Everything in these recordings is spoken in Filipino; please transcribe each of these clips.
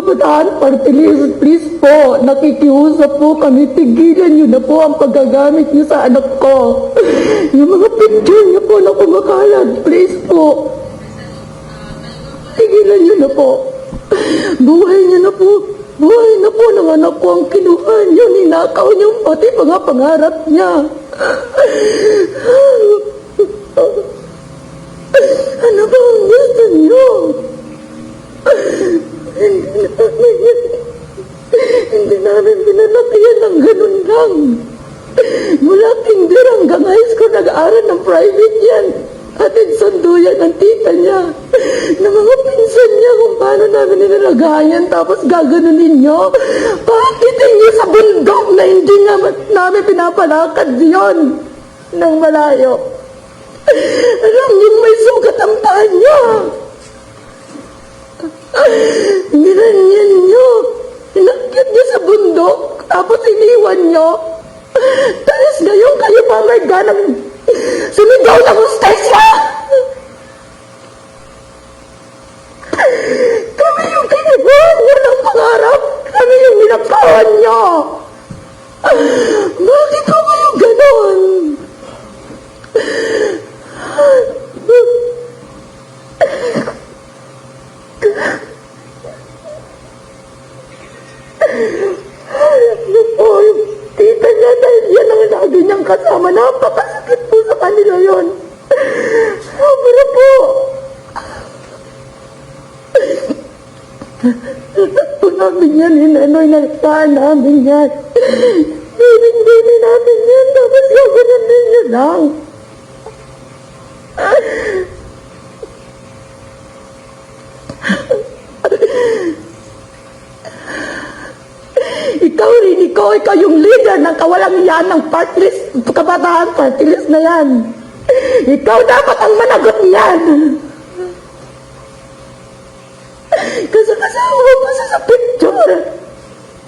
Kabataan Party List, please po, nakikiusap po kami, tigilan niyo na po ang paggagamit niyo sa anak ko. Yung mga picture niyo po na kumakalat, please po. Tigilan niyo na po. Buhay niyo na po. Buhay na po ng anak ko ang kinuha niyo, ninakaw niyo pati mga pangarap niya. Ano ba ang gusto niyo? Hindi namin pinanakiyan ng ganun lang. Mula kinder hanggang high school, nag-aaral ng private yan. Atin sundo yan ng tita niya. Ng mga pinsan niya kung paano namin nilalagayan. Tapos gaganunin niyo. Bakit niyo sa bundok na hindi namin pinapalakad yon ng malayo? Alam niyo may sugat ang paa niya. Ginanyan niyo. Inakyat niyo sa bundok. Tapos iniwan niyo. Tapos ngayon kayo pa may ganang sumigaw ng hostesya. Kami yung kinibuhan niyo ng pangarap. Kami yung ninakawan niyo. Bakit ko kayo ganon? Tita niya, dahil yan ang lagi niyang kasama. Napakasakit po sa kanila yun. Sobra po. Po namin yan, hinanoy na saan namin yan. Hindi namin yan, tapos gaganan ninyo lang. Ikaw rin, ikaw yung leader ng kawalang yan ng party list, kabataan party list na yan. Ikaw dapat ang managot niyan. Kasi kasama mo pa sa picture.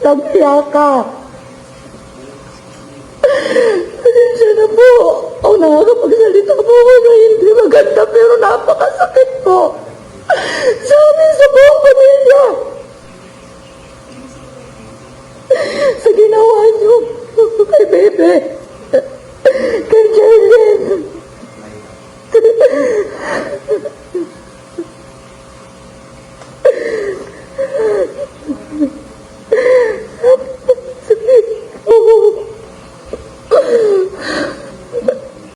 Nagpiya ka. Pasensya na po. O nakakapagsalita po ako na hindi maganda pero napakasakit po. Sa amin sa buong pamilya. Sa ginawa niyo kay Bebe, kay Jerlyn.